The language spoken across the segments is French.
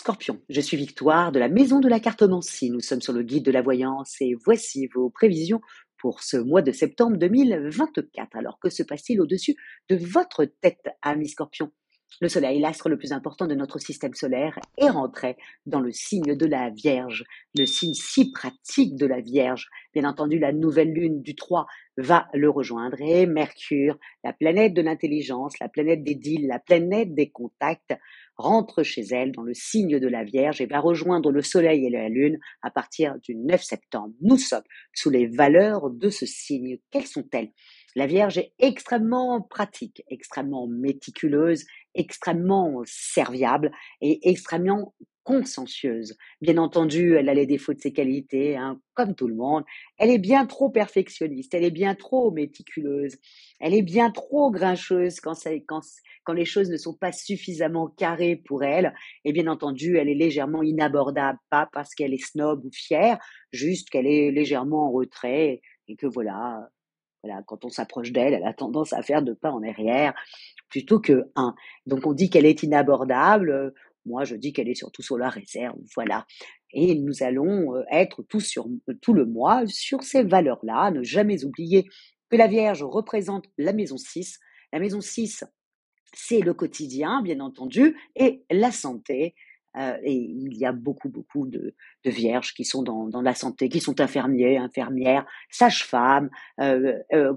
Scorpion, je suis Victoire de la Maison de la Cartomancie. Nous sommes sur le guide de la voyance et voici vos prévisions pour ce mois de septembre 2024. Alors que se passe-t-il au-dessus de votre tête, amis Scorpion? Le Soleil, l'astre le plus important de notre système solaire, est rentré dans le signe de la Vierge, le signe si pratique de la Vierge. Bien entendu, la nouvelle lune du 3 va le rejoindre et Mercure, la planète de l'intelligence, la planète des deals, la planète des contacts, rentre chez elle dans le signe de la Vierge et va rejoindre le Soleil et la Lune à partir du 9 septembre. Nous sommes sous les valeurs de ce signe. Quelles sont-elles? La Vierge est extrêmement pratique, extrêmement méticuleuse, extrêmement serviable et extrêmement consciencieuse. Bien entendu, elle a les défauts de ses qualités, hein, comme tout le monde. Elle est bien trop perfectionniste, elle est bien trop méticuleuse, elle est bien trop grincheuse quand les choses ne sont pas suffisamment carrées pour elle. Et bien entendu, elle est légèrement inabordable, pas parce qu'elle est snob ou fière, juste qu'elle est légèrement en retrait et que voilà, quand on s'approche d'elle, elle a tendance à faire 2 pas en arrière plutôt que 1. Donc on dit qu'elle est inabordable, moi je dis qu'elle est surtout sur la réserve, voilà. Et nous allons être tout le mois sur ces valeurs-là, ne jamais oublier que la Vierge représente la maison 6. La maison 6, c'est le quotidien, bien entendu, et la santé. Et il y a beaucoup de vierges qui sont dans la santé, qui sont infirmiers, infirmières, sages-femmes,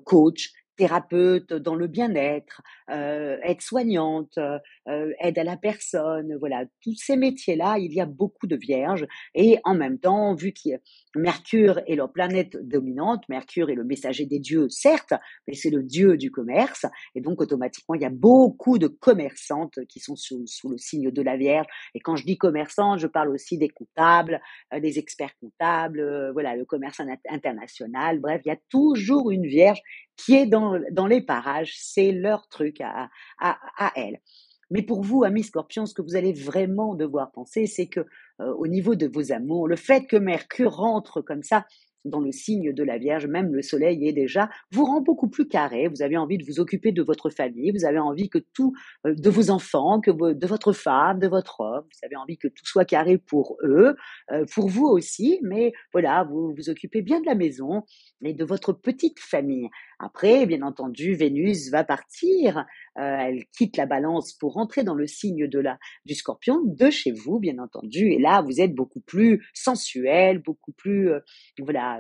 coachs, thérapeutes dans le bien-être, aides-soignantes, aide à la personne. Voilà, tous ces métiers-là, il y a beaucoup de vierges. Et en même temps, vu que Mercure est leur planète dominante, Mercure est le messager des dieux, certes, mais c'est le dieu du commerce. Et donc, automatiquement, il y a beaucoup de commerçantes qui sont sous le signe de la Vierge. Et quand je dis commerçantes, je parle aussi des comptables, des experts comptables, voilà, le commerce international. Bref, il y a toujours une Vierge qui est dans les parages. C'est leur truc à elles. Mais pour vous, amis Scorpions, ce que vous allez vraiment devoir penser, c'est que au niveau de vos amours, le fait que Mercure rentre comme ça dans le signe de la Vierge, même le Soleil est déjà, vous rend beaucoup plus carré. Vous avez envie de vous occuper de votre famille, vous avez envie que tout, de vos enfants, de votre femme, de votre homme, vous avez envie que tout soit carré pour eux, pour vous aussi, mais voilà, vous vous occupez bien de la maison et de votre petite famille. Après, bien entendu, Vénus va partir, elle quitte la Balance pour rentrer dans le signe du Scorpion, de chez vous, bien entendu, et là, vous êtes beaucoup plus sensuel, beaucoup plus, voilà,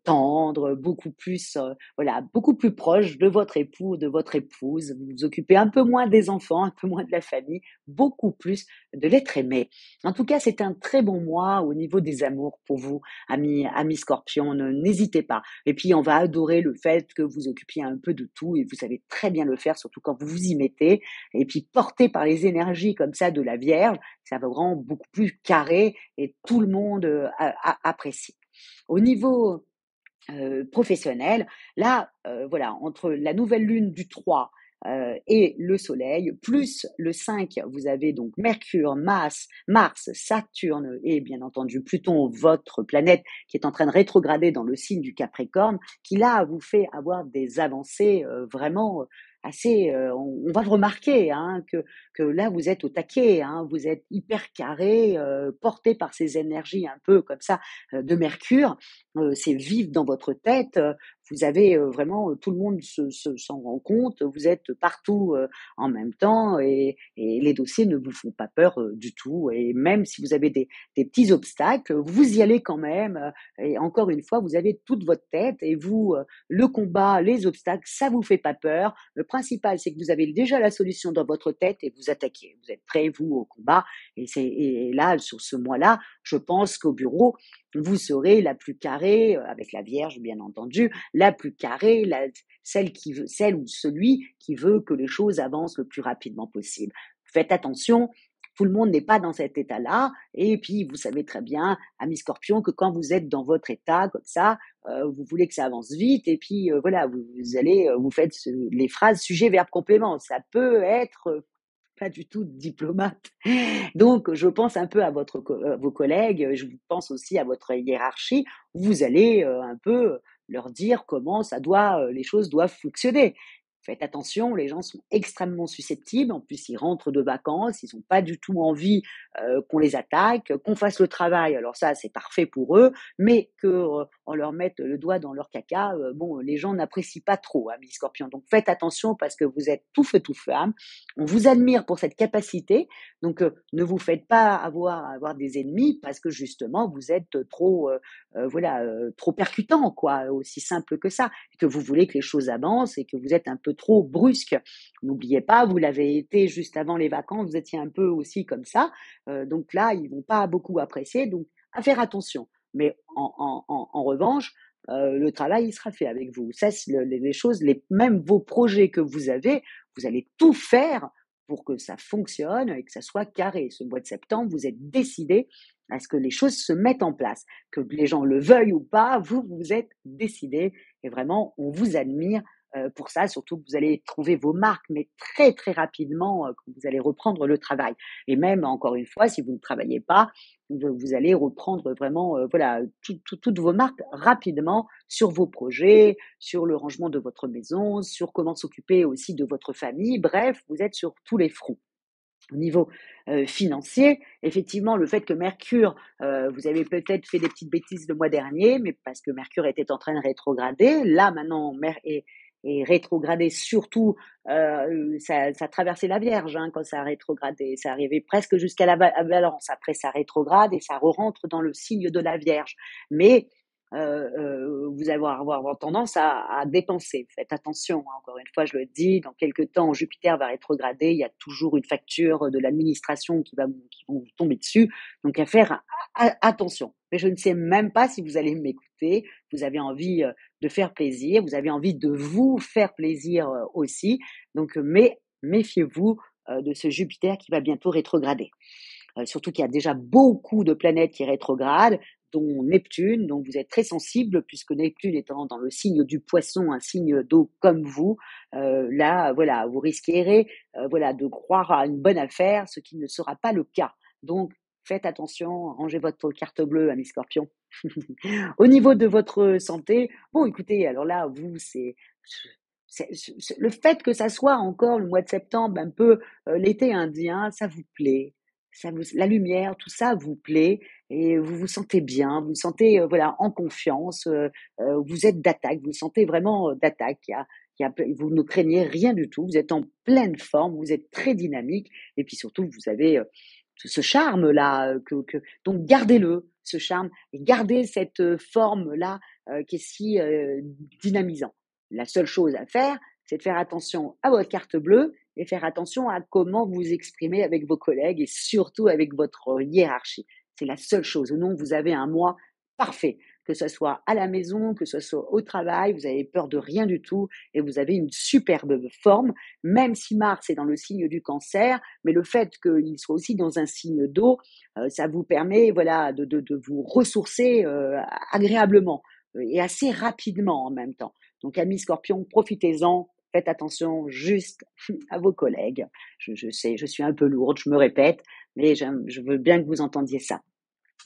tendre, beaucoup plus, voilà, beaucoup plus proche de votre époux, de votre épouse. Vous vous occupez un peu moins des enfants, un peu moins de la famille, beaucoup plus de l'être aimé. En tout cas, c'est un très bon mois au niveau des amours pour vous, amis Scorpions. N'hésitez pas. Et puis, on va adorer le fait que vous occupiez un peu de tout et vous savez très bien le faire, surtout quand vous vous y mettez. Et puis, porté par les énergies comme ça de la Vierge, ça va vraiment beaucoup plus carré et tout le monde apprécie. Au niveau professionnel, là, voilà, entre la nouvelle lune du 3 et le Soleil, plus le 5, vous avez donc Mercure, Mars, Saturne et bien entendu Pluton, votre planète, qui est en train de rétrograder dans le signe du Capricorne, qui là vous fait avoir des avancées vraiment assez, on va le remarquer, hein, que là vous êtes au taquet, hein, vous êtes hyper carré, porté par ces énergies un peu comme ça de Mercure, c'est vif dans votre tête, vous avez vraiment, tout le monde s'en rend compte, vous êtes partout en même temps et les dossiers ne vous font pas peur du tout. Et même si vous avez des petits obstacles, vous y allez quand même. Et encore une fois, vous avez toute votre tête et vous, le combat, les obstacles, ça vous fait pas peur. Le principal, c'est que vous avez déjà la solution dans votre tête et vous attaquez. Vous êtes prêts, vous, au combat. Et là, sur ce mois-là, je pense qu'au bureau, vous serez la plus carrée, avec la Vierge bien entendu, la plus carrée, celle ou celui qui veut que les choses avancent le plus rapidement possible. Faites attention, tout le monde n'est pas dans cet état-là, et puis vous savez très bien, amis Scorpions, que quand vous êtes dans votre état comme ça, vous voulez que ça avance vite, et puis voilà, vous allez, vous faites les phrases sujet, verbe, complément. Ça peut être pas du tout diplomate. Donc, je pense un peu à vos collègues, je pense aussi à votre hiérarchie. Vous allez un peu leur dire comment les choses doivent fonctionner. Faites attention, les gens sont extrêmement susceptibles. En plus, ils rentrent de vacances, ils ont pas du tout envie, qu'on les attaque, qu'on fasse le travail. Alors ça, c'est parfait pour eux, mais on leur mette le doigt dans leur caca, bon, les gens n'apprécient pas trop, amis scorpions. Donc faites attention parce que vous êtes tout feu, tout flamme. On vous admire pour cette capacité, donc ne vous faites pas avoir des ennemis parce que justement vous êtes trop, voilà, trop percutant quoi, aussi simple que ça. Que vous voulez que les choses avancent et que vous êtes un peu trop brusque. N'oubliez pas, vous l'avez été juste avant les vacances, vous étiez un peu aussi comme ça. Donc là, ils vont pas beaucoup apprécier, donc à faire attention. Mais en revanche, le travail, il sera fait avec vous. Ça, c'est les choses, même vos projets que vous avez, vous allez tout faire pour que ça fonctionne et que ça soit carré. Ce mois de septembre, vous êtes décidé à ce que les choses se mettent en place. Que les gens le veuillent ou pas, vous êtes décidé et vraiment, on vous admire pour ça, surtout que vous allez trouver vos marques, mais très, très rapidement quand vous allez reprendre le travail. Et même, encore une fois, si vous ne travaillez pas, vous allez reprendre vraiment voilà, toutes vos marques rapidement sur vos projets, sur le rangement de votre maison, sur comment s'occuper aussi de votre famille. Bref, vous êtes sur tous les fronts. Au niveau financier, effectivement, le fait que Mercure, vous avez peut-être fait des petites bêtises le mois dernier, mais parce que Mercure était en train de rétrograder. Là, maintenant, est rétrogradé surtout, ça traversait la Vierge hein, quand ça a rétrogradé. Ça arrivait presque jusqu'à la Balance. Après, ça rétrograde et ça re-rentre dans le signe de la Vierge. Mais vous allez avoir tendance à dépenser. Faites attention, hein, encore une fois, je le dis, dans quelques temps, Jupiter va rétrograder, il y a toujours une facture de l'administration qui vont vous tomber dessus, donc à faire attention. Mais je ne sais même pas si vous allez m'écouter, vous avez envie de faire plaisir, vous avez envie de vous faire plaisir aussi, donc mais méfiez-vous de ce Jupiter qui va bientôt rétrograder. Surtout qu'il y a déjà beaucoup de planètes qui rétrogradent, dont Neptune, donc vous êtes très sensible puisque Neptune étant dans le signe du Poisson, un signe d'eau comme vous, là voilà, vous risquerez voilà de croire à une bonne affaire, ce qui ne sera pas le cas. Donc faites attention, rangez votre carte bleue, amis Scorpions. Au niveau de votre santé, bon écoutez, alors là vous c'est le fait que ça soit encore le mois de septembre, un peu l'été indien, ça vous plaît, la lumière, tout ça vous plaît et vous vous sentez bien, vous vous sentez voilà en confiance, vous êtes d'attaque, vous vous sentez vraiment d'attaque. Vous ne craignez rien du tout, vous êtes en pleine forme, vous êtes très dynamique et puis surtout vous avez ce charme là donc gardez-le ce charme et gardez cette forme là qui est si dynamisant. La seule chose à faire, c'est de faire attention à votre carte bleue et faire attention à comment vous exprimez avec vos collègues et surtout avec votre hiérarchie. C'est la seule chose. Sinon, vous avez un mois parfait, que ce soit à la maison, que ce soit au travail, vous avez peur de rien du tout et vous avez une superbe forme, même si Mars est dans le signe du Cancer, mais le fait qu'il soit aussi dans un signe d'eau, ça vous permet voilà, de vous ressourcer agréablement et assez rapidement en même temps. Donc, amis Scorpions, profitez-en, faites attention juste à vos collègues. Je sais, je suis un peu lourde, je me répète, mais je veux bien que vous entendiez ça.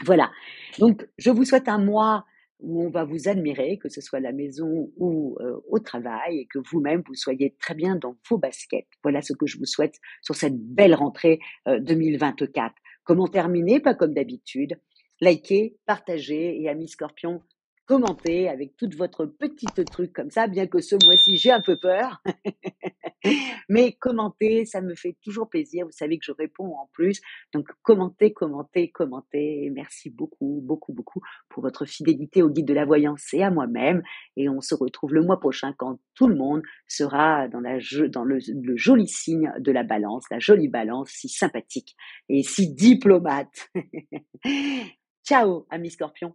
Voilà. Donc, je vous souhaite un mois où on va vous admirer, que ce soit à la maison ou au travail, et que vous-même, vous soyez très bien dans vos baskets. Voilà ce que je vous souhaite sur cette belle rentrée 2024. Comment terminer? Pas comme d'habitude. Likez, partagez et amis Scorpions, commentez avec toute votre petite truc comme ça, bien que ce mois-ci, j'ai un peu peur. Mais commentez, ça me fait toujours plaisir. Vous savez que je réponds en plus. Donc commentez, commentez, commentez. Et merci beaucoup, beaucoup, beaucoup pour votre fidélité au guide de la voyance et à moi-même. Et on se retrouve le mois prochain quand tout le monde sera dans le joli signe de la balance, la jolie balance si sympathique et si diplomate. Ciao, amis scorpions.